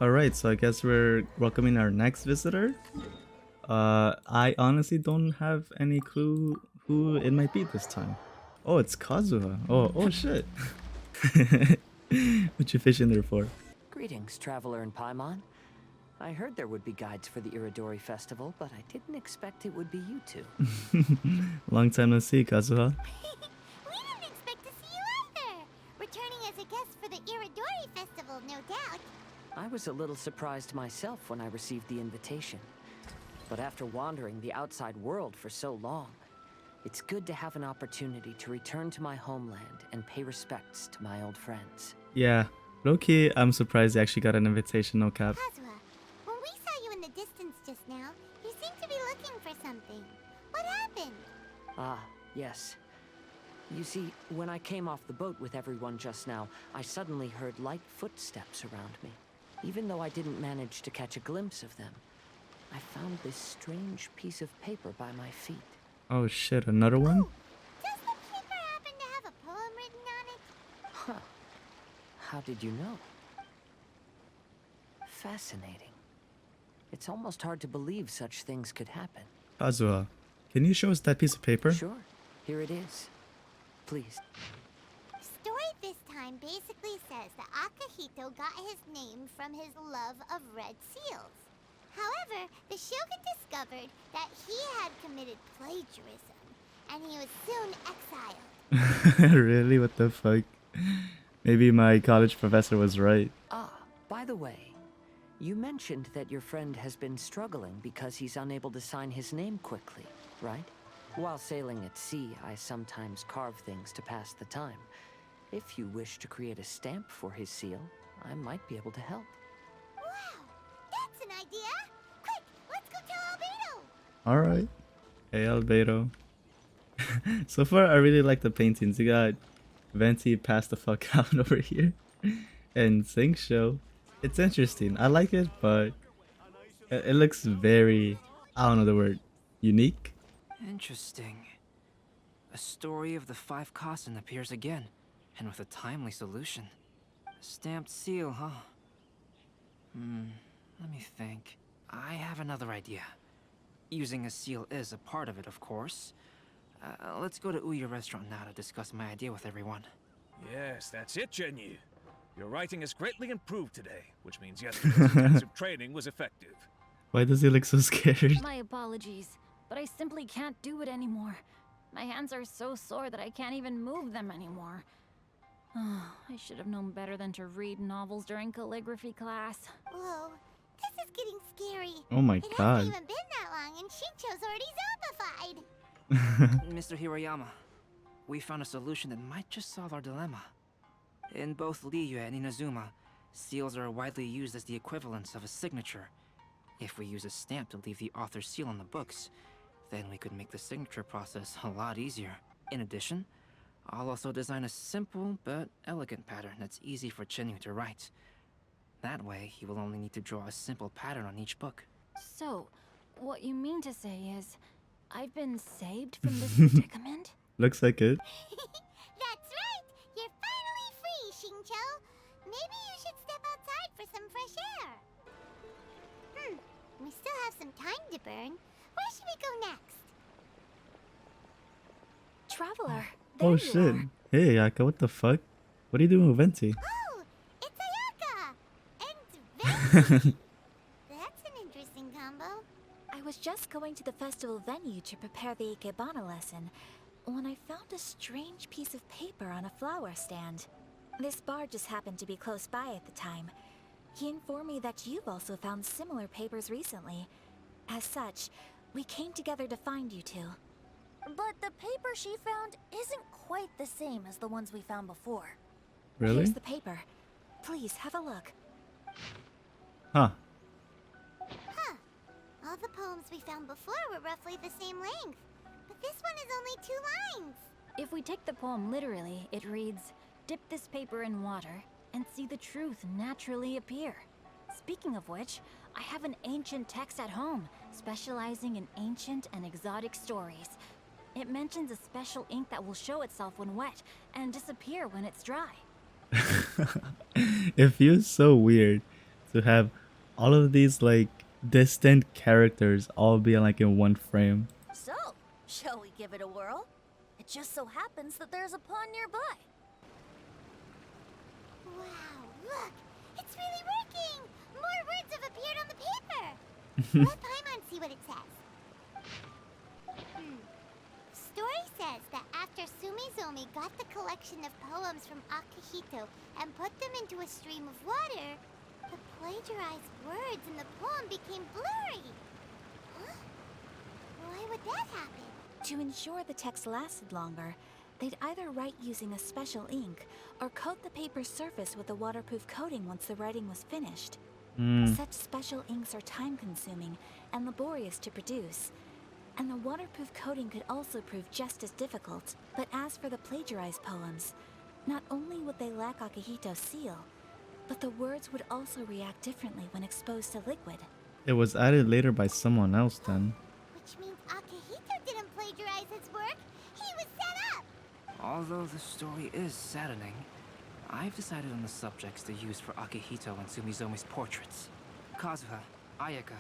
Alright, so I guess we're welcoming our next visitor. I honestly don't have any clue who it might be this time. Oh, it's Kazuha. Oh shit. What you fishing there for? Greetings, traveler in Paimon. I heard there would be guides for the Iridori Festival, but I didn't expect it would be you two. Long time no see, Kazuha. We didn't expect to see you either! Returning as a guest for the Iridori Festival, no doubt. I was a little surprised myself when I received the invitation. But after wandering the outside world for so long, it's good to have an opportunity to return to my homeland and pay respects to my old friends. Yeah, low-key, I'm surprised you actually got an invitation, no cap. Kazuha, when we saw you in the distance just now, you seemed to be looking for something. What happened? Ah, yes. You see, when I came off the boat with everyone just now, I suddenly heard light footsteps around me. Even though I didn't manage to catch a glimpse of them, I found this strange piece of paper by my feet. Oh shit, another one? Does the paper happen to have a poem written on it? Huh. How did you know? Fascinating. It's almost hard to believe such things could happen. Kazuha, can you show us that piece of paper? Sure. Here it is. Please. The story this time basically says that Akihito got his name from his love of red seals. However, the Shogun discovered that he had committed plagiarism, and he was soon exiled. Really? What the fuck? Maybe my college professor was right. Ah, by the way, you mentioned that your friend has been struggling because he's unable to sign his name quickly, right? While sailing at sea, I sometimes carve things to pass the time. If you wish to create a stamp for his seal, I might be able to help. Wow, that's an idea! Quick, let's go tell Albedo! Alright. Hey, Albedo. So far, I really like the paintings. You got Venti pass the fuck out over here. And Sing Show. It's interesting. I like it, but it looks very, I don't know the word, unique. Interesting. A story of the 5 Kasen appears again, and with a timely solution. A stamped seal, huh? Let me think. I have another idea. Using a seal is a part of it, of course. Let's go to Uya restaurant now to discuss my idea with everyone. Yes, that's it, Genyu. Your writing has greatly improved today, which means yesterday's intensive training was effective. Why does he look so scared? My apologies, but I simply can't do it anymore. My hands are so sore that I can't even move them anymore. I should have known better than to read novels during calligraphy class. Whoa, this is getting scary. Oh my It god. hasn't even been that long, and Shincho's already zombified. Mr. Hiroyama, we found a solution that might just solve our dilemma. In both Liyue and Inazuma, seals are widely used as the equivalents of a signature. If we use a stamp to leave the author's seal on the books, then we could make the signature process a lot easier. In addition, I'll also design a simple but elegant pattern that's easy for Chenyu to write. That way, he will only need to draw a simple pattern on each book. So, what you mean to say is, I've been saved from this predicament? Looks like it. That's right! You're finally free, Shincho! Maybe you should step outside for some fresh air. We still have some time to burn. Where should we go next? Traveler, Oh there shit. you are. Hey, Yaka, what the fuck? What are you doing with Venti? Oh, it's Ayaka! And Venti! That's an interesting combo. I was just going to the festival venue to prepare the Ikebana lesson when I found a strange piece of paper on a flower stand. This bar just happened to be close by at the time. He informed me that you've also found similar papers recently. As such, we came together to find you two. But the paper she found isn't quite the same as the ones we found before. Really? Here's the paper. Please have a look. Huh. Huh. All the poems we found before were roughly the same length. But this one is only 2 lines. If we take the poem literally, it reads, "Dip this paper in water and see the truth naturally appear." Speaking of which, I have an ancient text at home, specializing in ancient and exotic stories. It mentions a special ink that will show itself when wet and disappear when it's dry. It feels so weird to have all of these like distant characters all be like in one frame. So, shall we give it a whirl? It just so happens that there's a pond nearby. Wow, look! It's really working! More words have appeared on the paper! Let Paimon see what it says. Story says that after Sumizomi got the collection of poems from Akihito and put them into a stream of water, the plagiarized words in the poem became blurry. Huh? Why would that happen? To ensure the text lasted longer, they'd either write using a special ink or coat the paper's surface with a waterproof coating once the writing was finished. Such special inks are time-consuming and laborious to produce, and the waterproof coating could also prove just as difficult. But as for the plagiarized poems, not only would they lack Akihito's seal, but the words would also react differently when exposed to liquid. It was added later by someone else then. Which means Akihito didn't plagiarize his work. He was set up! Although the story is saddening, I've decided on the subjects to use for Akihito and Sumizomi's portraits. Kazuha, Ayaka,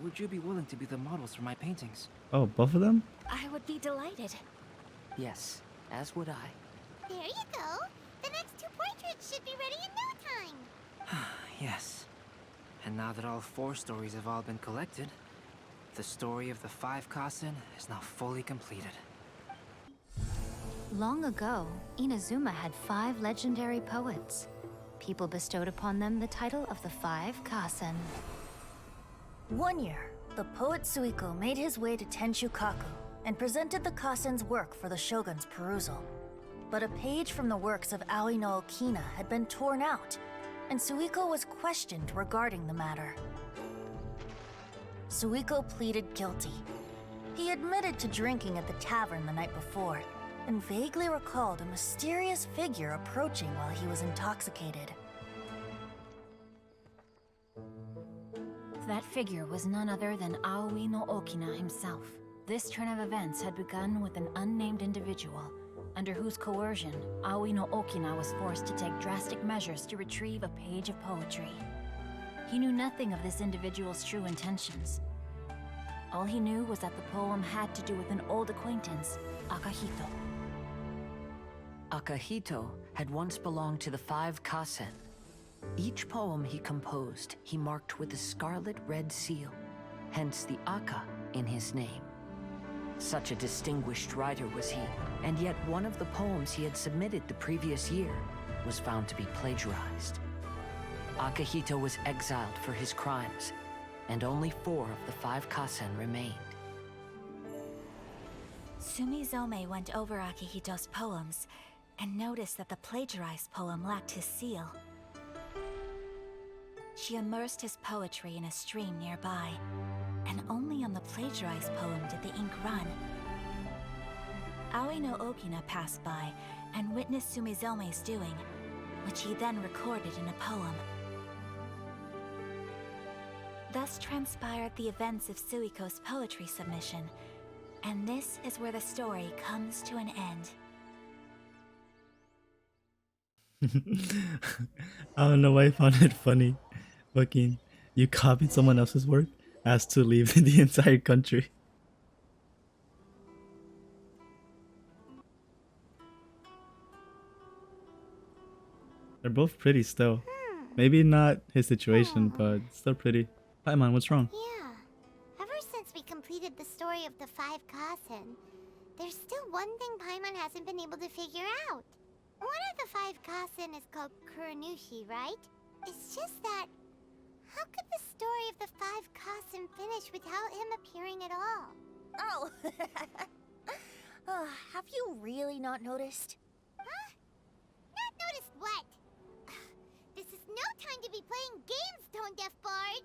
would you be willing to be the models for my paintings? Oh, both of them? I would be delighted. Yes, as would I. There you go. The next 2 portraits should be ready in no time. Yes. And now that all 4 stories have all been collected, the story of the 5 Kasen is now fully completed. Long ago, Inazuma had 5 legendary poets. People bestowed upon them the title of the 5 Kasen. One year, the poet Suiko made his way to Tenshukaku and presented the Kasen's work for the shogun's perusal. But a page from the works of Aoi no Okina had been torn out, and Suiko was questioned regarding the matter. Suiko pleaded guilty. He admitted to drinking at the tavern the night before, and vaguely recalled a mysterious figure approaching while he was intoxicated. That figure was none other than Aoi no Okina himself. This turn of events had begun with an unnamed individual, under whose coercion, Aoi no Okina was forced to take drastic measures to retrieve a page of poetry. He knew nothing of this individual's true intentions. All he knew was that the poem had to do with an old acquaintance, Akihito. Akihito had once belonged to the 5 Kasen. Each poem he composed, he marked with a scarlet red seal, hence the Aka in his name. Such a distinguished writer was he, and yet one of the poems he had submitted the previous year was found to be plagiarized. Akihito was exiled for his crimes, and only 4 of the 5 Kasen remained. Sumizome went over Akihito's poems and noticed that the plagiarized poem lacked his seal. She immersed his poetry in a stream nearby, and only on the plagiarized poem did the ink run. Aoi no Okina passed by and witnessed Sumizome's doing, which he then recorded in a poem. Thus transpired the events of Suiko's poetry submission, and this is where the story comes to an end. I don't know why I found it funny. Fucking, you copied someone else's work, asked to leave the entire country. They're both pretty still. Maybe not his situation, but still pretty. Paimon, what's wrong? Yeah. Ever since we completed the story of the 5 Kasen, there's still one thing Paimon hasn't been able to figure out. One of the 5 Kasen is called Kuranushi, right? It's just that, how could the story of the 5 Kasen finish without him appearing at all? Oh! Have you really not noticed? Huh? Not noticed what? This is no time to be playing games, Tone Deaf Bard!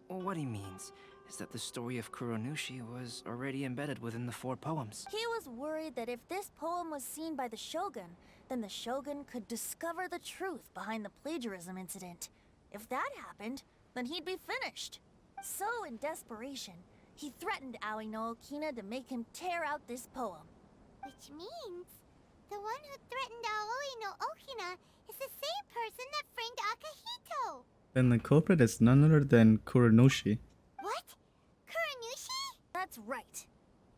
What he means is that the story of Kuronushi was already embedded within the 4 poems. He was worried that if this poem was seen by the Shogun, then the Shogun could discover the truth behind the plagiarism incident. If that happened, then he'd be finished. So, in desperation, he threatened Aoi no Okina to make him tear out this poem. Which means, the one who threatened Aoi no Okina is the same person that framed Akihito! Then the culprit is none other than Kuronoshi. What? Kuranushi? That's right.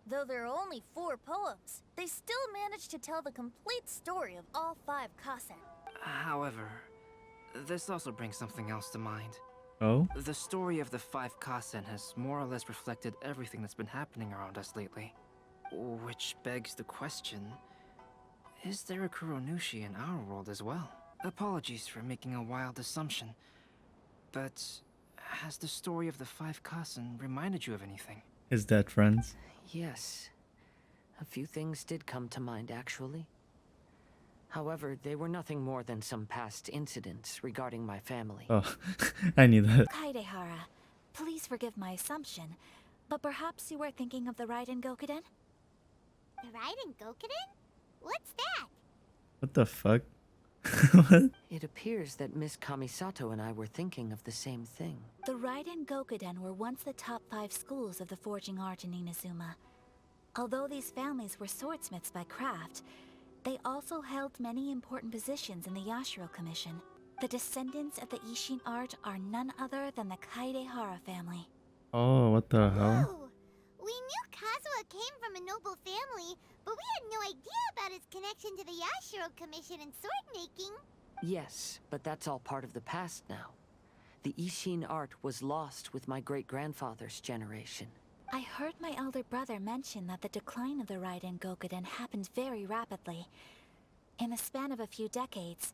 Though there are only 4 poems, they still managed to tell the complete story of all 5 Kasen. However, this also brings something else to mind. Oh? The story of the 5 Kasen has more or less reflected everything that's been happening around us lately. Which begs the question, is there a Kuronushi in our world as well? Apologies for making a wild assumption, but has the story of the 5 Kasen reminded you of anything? Is that friends? Yes. A few things did come to mind, actually. However, they were nothing more than some past incidents regarding my family. Oh, I knew that. Kaidehara, please forgive my assumption, but perhaps you were thinking of the Raiden Gokuden? The Raiden Gokuden? What's that? What the fuck? What? It appears that Miss Kamisato and I were thinking of the same thing. The Raiden Gokuden were once the top 5 schools of the forging art in Inazuma. Although these families were swordsmiths by craft, they also held many important positions in the Yashiro Commission. The descendants of the Ishin art are none other than the Kaidehara family. Oh, what the hell? Whoa! We knew Kazuha came from a noble family, but we had no idea about his connection to the Yashiro Commission and sword making. Yes, but that's all part of the past now. The Ishin art was lost with my great-grandfather's generation. I heard my elder brother mention that the decline of the Raiden Gokuden happened very rapidly. In the span of a few decades,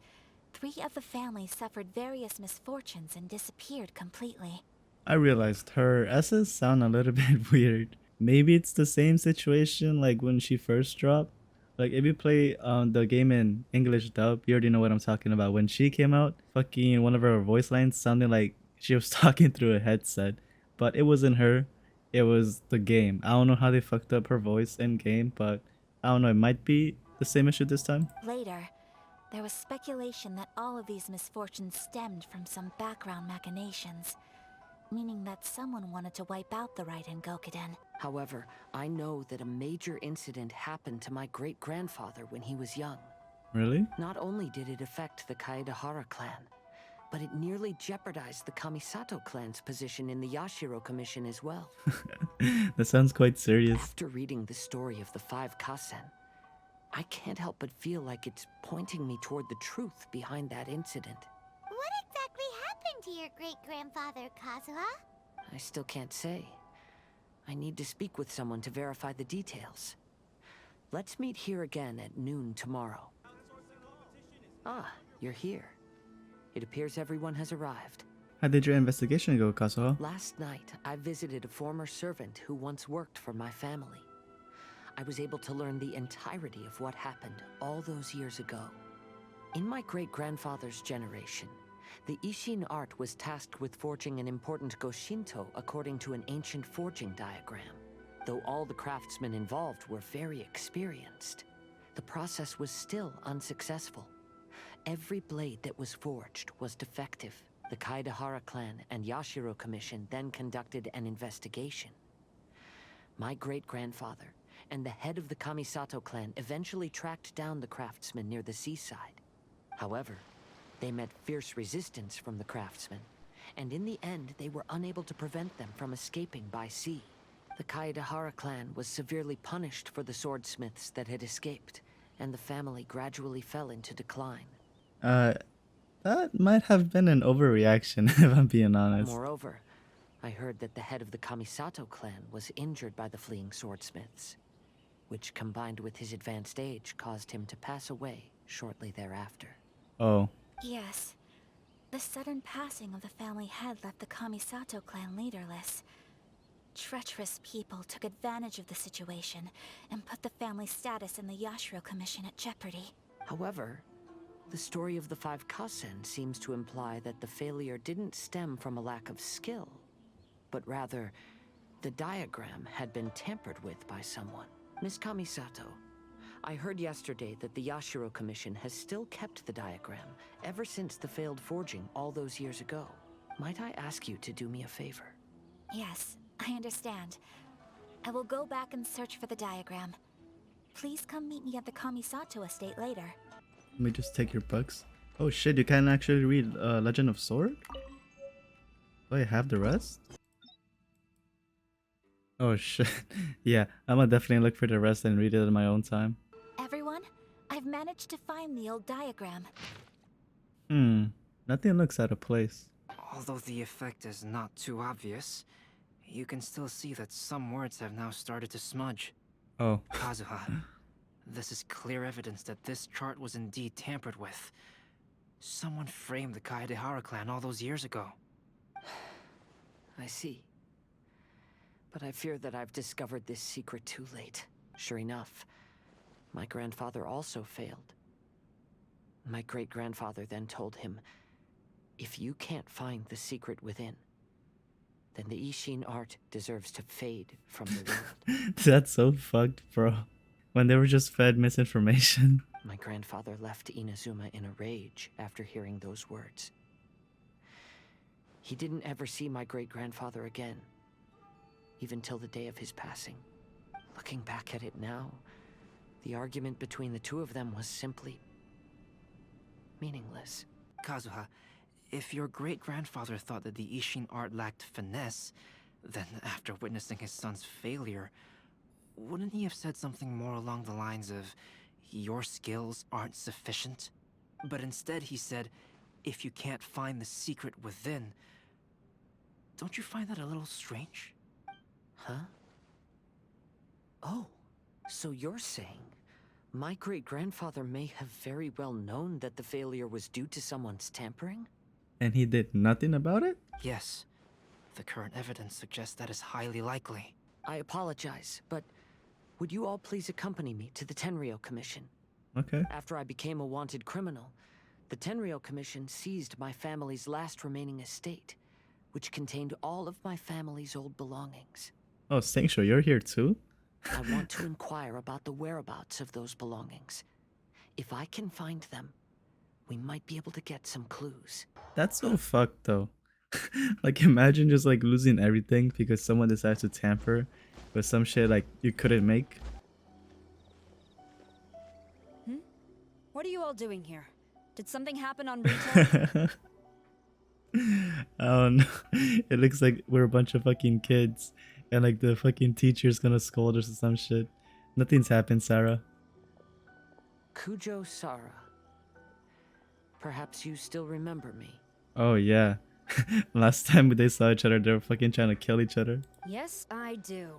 3 of the families suffered various misfortunes and disappeared completely. I realized her S's sound a little bit weird. Maybe it's the same situation like when she first dropped. Like if you play the game in English dub, you already know what I'm talking about. When she came out, fucking one of her voice lines sounded like she was talking through a headset. But it wasn't her, it was the game. I don't know how they fucked up her voice in game, but I don't know, it might be the same issue this time. Later, there was speculation that all of these misfortunes stemmed from some background machinations, meaning that someone wanted to wipe out the Raiden Gokuden. However, I know that a major incident happened to my great-grandfather when he was young. Really? Not only did it affect the Kaedehara clan, but it nearly jeopardized the Kamisato clan's position in the Yashiro Commission as well. That sounds quite serious. After reading the story of the 5 Kasen, I can't help but feel like it's pointing me toward the truth behind that incident. What exactly happened to your great-grandfather, Kazuha? I still can't say. I need to speak with someone to verify the details. Let's meet here again at noon tomorrow. Ah, you're here. It appears everyone has arrived. How did your investigation go, Kazuha? Last night, I visited a former servant who once worked for my family. I was able to learn the entirety of what happened all those years ago. In my great-grandfather's generation, the Ishin art was tasked with forging an important Goshinto according to an ancient forging diagram. Though all the craftsmen involved were very experienced, the process was still unsuccessful. Every blade that was forged was defective. The Kaedehara clan and Yashiro Commission then conducted an investigation. My great-grandfather and the head of the Kamisato clan eventually tracked down the craftsmen near the seaside. However, they met fierce resistance from the craftsmen, and in the end they were unable to prevent them from escaping by sea. The Kaedehara clan was severely punished for the swordsmiths that had escaped, and the family gradually fell into decline. That might have been an overreaction, if I'm being honest. Moreover, I heard that the head of the Kamisato clan was injured by the fleeing swordsmiths, which combined with his advanced age caused him to pass away shortly thereafter. Oh. Yes. The sudden passing of the family head left the Kamisato clan leaderless. Treacherous people took advantage of the situation and put the family's status in the Yashiro Commission at jeopardy. However, the story of the 5 Kasen seems to imply that the failure didn't stem from a lack of skill, but rather, the diagram had been tampered with by someone. Miss Kamisato, I heard yesterday that the Yashiro Commission has still kept the diagram ever since the failed forging all those years ago. Might I ask you to do me a favor? Yes, I understand. I will go back and search for the diagram. Please come meet me at the Kamisato estate later. Let me just take your books. Oh shit, you can actually read Legend of Sword? Do I have the rest? Oh shit. Yeah, I'm gonna definitely look for the rest and read it in my own time. Everyone, I've managed to find the old diagram. Nothing looks out of place. Although the effect is not too obvious, you can still see that some words have now started to smudge. Oh. Kazuha, this is clear evidence that this chart was indeed tampered with. Someone framed the Kaedehara clan all those years ago. I see. But I fear that I've discovered this secret too late. Sure enough, my grandfather also failed. My great-grandfather then told him, if you can't find the secret within, then the Ishin art deserves to fade from the world. That's so fucked, bro. When they were just fed misinformation. My grandfather left Inazuma in a rage after hearing those words. He didn't ever see my great-grandfather again, even till the day of his passing. Looking back at it now, the argument between the two of them was simply meaningless. Kazuha, if your great-grandfather thought that the Ishin art lacked finesse, then after witnessing his son's failure, wouldn't he have said something more along the lines of, your skills aren't sufficient? But instead he said, if you can't find the secret within. Don't you find that a little strange? Huh? Oh, so you're saying my great-grandfather may have very well known that the failure was due to someone's tampering? And he did nothing about it? Yes. The current evidence suggests that is highly likely. I apologize, but would you all please accompany me to the Tenryou Commission? Okay. After I became a wanted criminal, the Tenryou Commission seized my family's last remaining estate, which contained all of my family's old belongings. Oh, Sangsho, you're here too? I want to inquire about the whereabouts of those belongings. If I can find them, we might be able to get some clues. That's so fucked though. Like imagine just like losing everything because someone decides to tamper with some shit like you couldn't make. What are you all doing here? Did something happen on retail? I don't know. It looks like we're a bunch of fucking kids and like the fucking teacher's gonna scold us or some shit. Nothing's happened, Sarah. Kujo Sara. Perhaps you still remember me. Oh yeah. Last time they saw each other, they were fucking trying to kill each other. Yes, I do.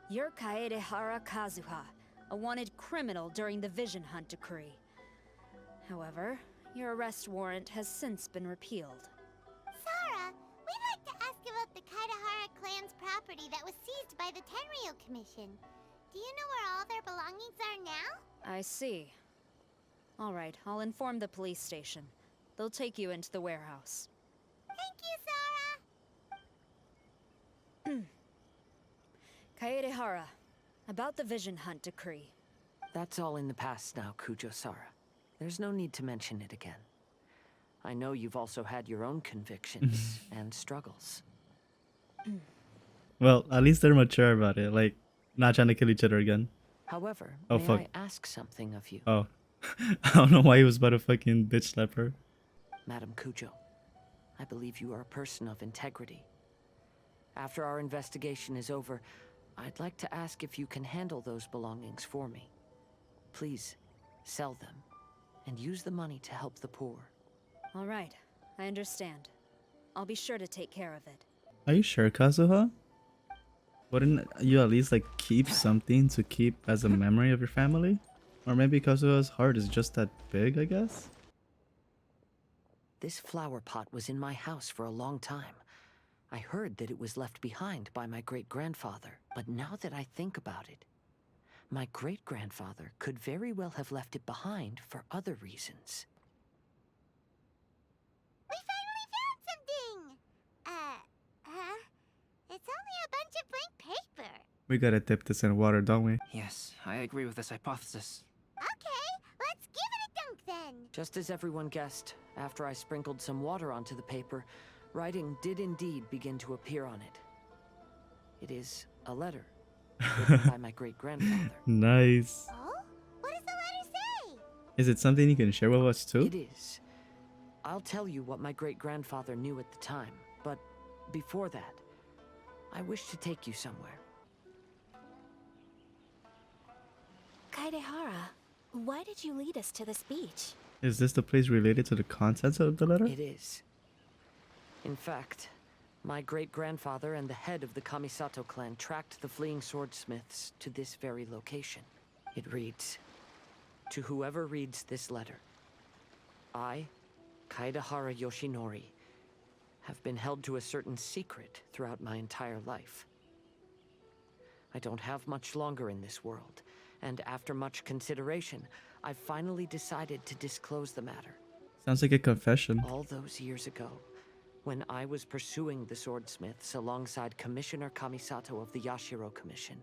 You're Kaedehara Kazuha, a wanted criminal during the Vision Hunt decree. However, your arrest warrant has since been repealed. Sara, we'd like to ask about the Kaedehara clan's property that was seized by the Tenryou Commission. Do you know where all their belongings are now? I see. All right, I'll inform the police station. They'll take you into the warehouse. Thank you, Sara! Kaedehara, about the Vision Hunt decree. That's all in the past now, Kujo Sara. There's no need to mention it again. I know you've also had your own convictions and struggles. Well, at least they're mature about it, like not trying to kill each other again. However, Oh, may fuck. I ask something of you? Oh. I don't know why he was about to fucking bitch slap her. Madam Kujo, I believe you are a person of integrity. After our investigation is over, I'd like to ask if you can handle those belongings for me. Please, sell them, and use the money to help the poor. All right, I understand. I'll be sure to take care of it. Are you sure, Kazuha? Wouldn't you at least like keep something to keep as a memory of your family? Or maybe Kazuha's heart is just that big, I guess? This flower pot was in my house for a long time. I heard that it was left behind by my great-grandfather, but now that I think about it, my great-grandfather could very well have left it behind for other reasons. We finally found something! Huh? It's only a bunch of blank paper. We gotta dip this in water, don't we? Yes, I agree with this hypothesis. Okay, let's give it a dunk then. Just as everyone guessed, after I sprinkled some water onto the paper, writing did indeed begin to appear on it. It is a letter written by my great-grandfather. Nice. Oh? What does the letter say? Is it something you can share with us too? It is. I'll tell you what my great-grandfather knew at the time, but before that, I wish to take you somewhere. Kaedehara, why did you lead us to this beach? Is this the place related to the contents of the letter? It is. In fact, my great-grandfather and the head of the Kamisato clan tracked the fleeing swordsmiths to this very location. It reads, "To whoever reads this letter, I, Kaedehara Yoshinori, have been held to a certain secret throughout my entire life. I don't have much longer in this world, and after much consideration, I've finally decided to disclose the matter. Sounds like a confession. All those years ago, when I was pursuing the swordsmiths alongside Commissioner Kamisato of the Yashiro Commission,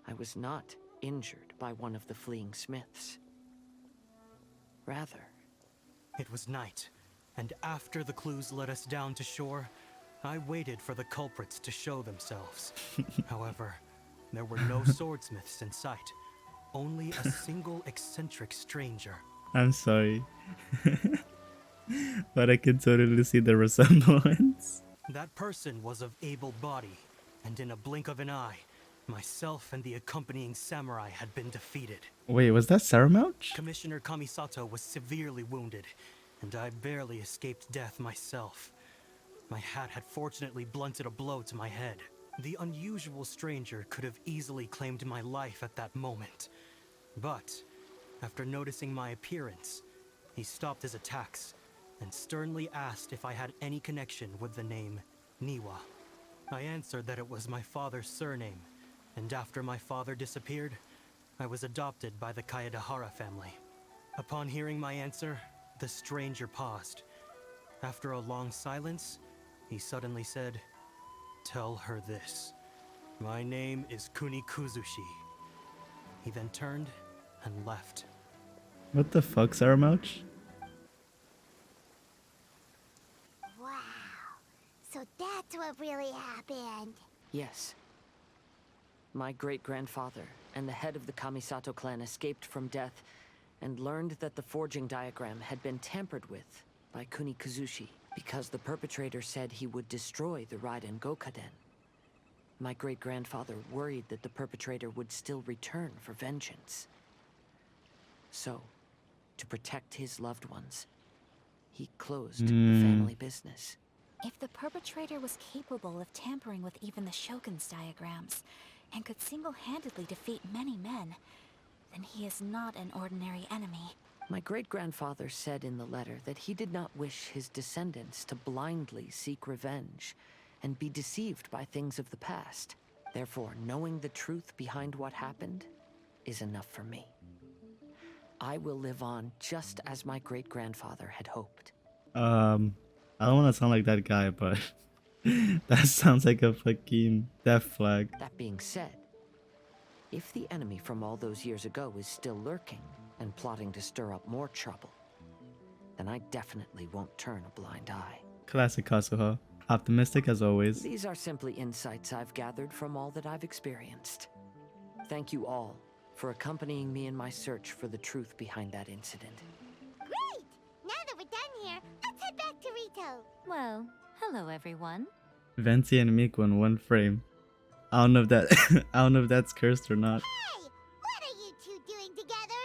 I was not injured by one of the fleeing smiths. Rather, It was night, and after the clues led us down to shore, I waited for the culprits to show themselves. However, there were no swordsmiths in sight, only a single eccentric stranger. I'm sorry. But I can totally see the resemblance. That person was of able body, and in a blink of an eye, myself and the accompanying samurai had been defeated. Wait, was that Saramouch? Commissioner Kamisato was severely wounded, and I barely escaped death myself. My hat had fortunately blunted a blow to my head. The unusual stranger could have easily claimed my life at that moment. But, after noticing my appearance, he stopped his attacks and sternly asked if I had any connection with the name Niwa. I answered that it was my father's surname, and after my father disappeared, I was adopted by the Kaedehara family. Upon hearing my answer, the stranger paused. After a long silence, he suddenly said, "Tell her this. My name is Kuni Kuzushi." He then turned and left. What the fuck, Saramouch? Wow. So that's what really happened. yes. My great-grandfather and the head of the Kamisato clan escaped from death and learned that the forging diagram had been tampered with by Kuni Kazushi because the perpetrator said he would destroy the Raiden Gokaden. My great-grandfather worried that the perpetrator would still return for vengeance. So, to protect his loved ones, he closed the family business. If the perpetrator was capable of tampering with even the Shogun's diagrams, and could single-handedly defeat many men, then he is not an ordinary enemy. My great-grandfather said in the letter that he did not wish his descendants to blindly seek revenge and be deceived by things of the past. Therefore, knowing the truth behind what happened is enough for me. I will live on just as my great-grandfather had hoped. I don't want to sound like that guy, but that sounds like a fucking death flag. That being said, if the enemy from all those years ago is still lurking and plotting to stir up more trouble, then I definitely won't turn a blind eye. Classic Kazuha. Optimistic as always. These are simply insights I've gathered from all that I've experienced. Thank you all for accompanying me in my search for the truth behind that incident. Great! Now that we're done here, let's head back to Rito. Well, hello everyone. Venti and Miku in one frame. I don't know if that I don't know if that's cursed or not. Hey! What are you two doing together?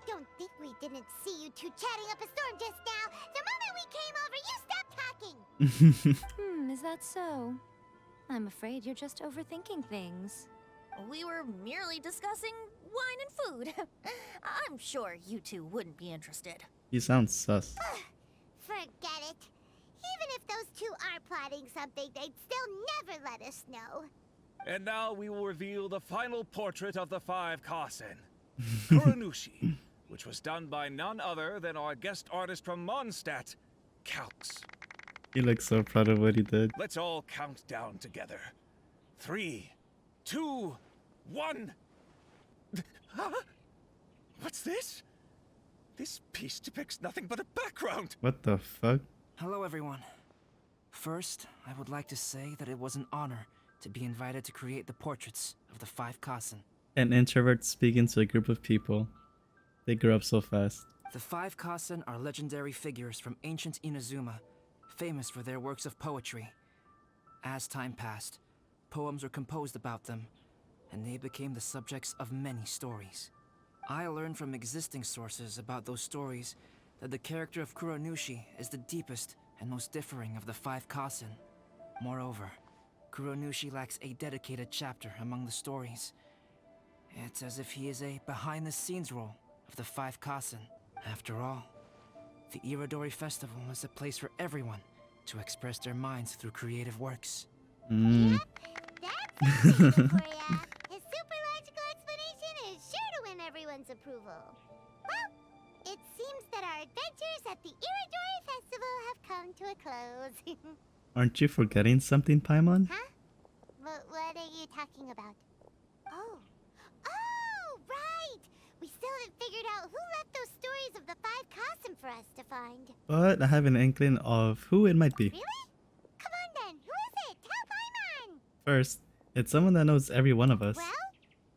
Don't think we didn't see you two chatting up a storm just now. The moment we came over, you stopped talking. Is that so? I'm afraid you're just overthinking things. We were merely discussing wine and food. I'm sure you two wouldn't be interested. He sounds sus. Forget it. Even if those two are plotting something, they'd still never let us know. And now we will reveal the final portrait of the five Kasen, Kuranushi, which was done by none other than our guest artist from Mondstadt, Calx. He looks so proud of what he did. Let's all count down together. 3, 2, 1. Huh? What's this? This piece depicts nothing but a background. What the fuck? Hello, everyone. First, I would like to say that it was an honor to be invited to create the portraits of the five Kasen. An introvert speaking to a group of people. They grew up so fast. The five Kasen are legendary figures from ancient Inazuma, famous for their works of poetry. As time passed, poems were composed about them, and they became the subjects of many stories. I learned from existing sources about those stories that the character of Kuronushi is the deepest and most differing of the 5 Kasen. Moreover, Kuronushi lacks a dedicated chapter among the stories. It's as if he is a behind-the-scenes role of the 5 Kasen. After all, the Irodori Festival is a place for everyone to express their minds through creative works. Mm. That's amazing for ya. His super logical explanation is sure to win everyone's approval. Well, it seems that our adventures at the Irodori Festival have come to a close. Aren't you forgetting something, Paimon? Huh? What are you talking about? Oh. Oh, right! We still haven't figured out who left those stories of the 5 Kasen for us to find. But I have an inkling of who it might be. Really? Come on then, who is it? Tell Paimon! First, it's someone that knows every one of us. Well,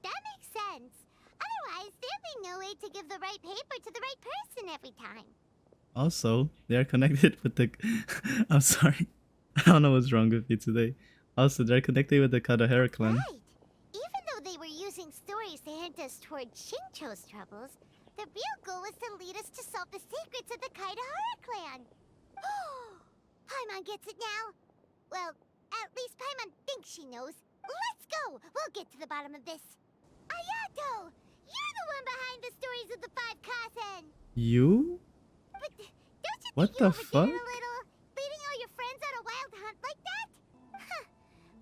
that makes sense. Otherwise, there'd be no way to give the right paper to the right person every time. Also, they are connected with the... I'm sorry. I don't know what's wrong with me today. Also, they're connected with the Kazuha clan. Right. Even though they were using stories to hint us toward Shincho's troubles, the real goal was to lead us to solve the secrets of the Kaidahara clan. Paimon gets it now. Well, at least Paimon thinks she knows. Let's go! We'll get to the bottom of this. Ayato! You're the one behind the stories of the 5 Kasen! You? But don't you What think the you overdid fuck? it a little? Leading all your friends on a wild hunt like that? Huh.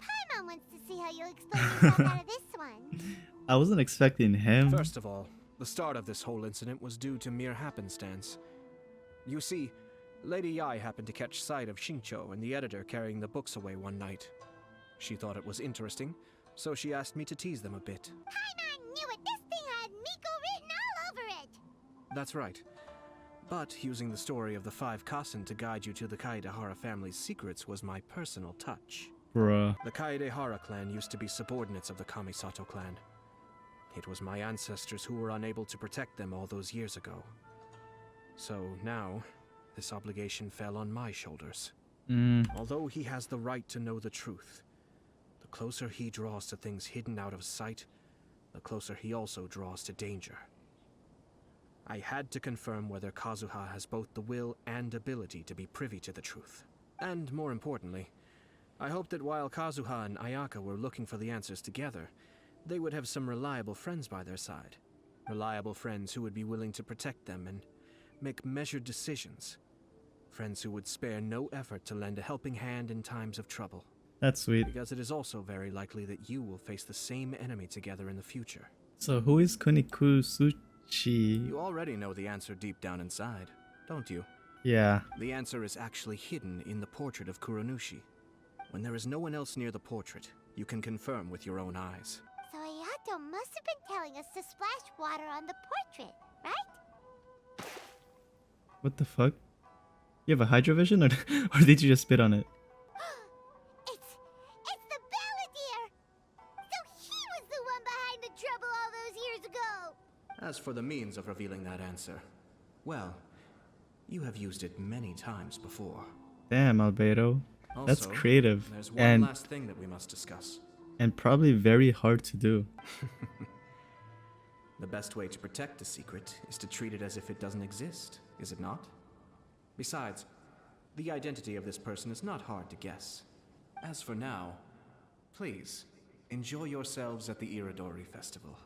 Paimon wants to see how you'll explain yourself out of this one. I wasn't expecting him. First of all, the start of this whole incident was due to mere happenstance. You see, Lady Yai happened to catch sight of Shincho and the editor carrying the books away one night. She thought it was interesting, so she asked me to tease them a bit. Paimon knew it! This thing had Miko written all over it! That's right. But using the story of the 5 Kasen to guide you to the Kaedehara family's secrets was my personal touch. Bruh. The Kaedehara clan used to be subordinates of the Kamisato clan. It was my ancestors who were unable to protect them all those years ago. So now, this obligation fell on my shoulders. Although he has the right to know the truth, the closer he draws to things hidden out of sight, the closer he also draws to danger. I had to confirm whether Kazuha has both the will and ability to be privy to the truth. And more importantly, I hoped that while Kazuha and Ayaka were looking for the answers together, they would have some reliable friends by their side. Reliable friends who would be willing to protect them and make measured decisions. Friends who would spare no effort to lend a helping hand in times of trouble. That's sweet. Because it is also very likely that you will face the same enemy together in the future. So who is Kunikusuchi? You already know the answer deep down inside, don't you? Yeah. The answer is actually hidden in the portrait of Kuronushi. When there is no one else near the portrait, you can confirm with your own eyes. So Ayato must have been telling us to splash water on the portrait, right? What the fuck? You have a hydrovision or did you just spit on it? It's the Balladeer! So he was the one behind the trouble all those years ago! As for the means of revealing that answer, well, you have used it many times before. Damn, Albedo. That's Also, creative there's one and last thing that we must discuss. probably very hard to do. The best way to protect a secret is to treat it as if it doesn't exist, is it not? Besides, the identity of this person is not hard to guess. As for now, please, enjoy yourselves at the Irodori Festival.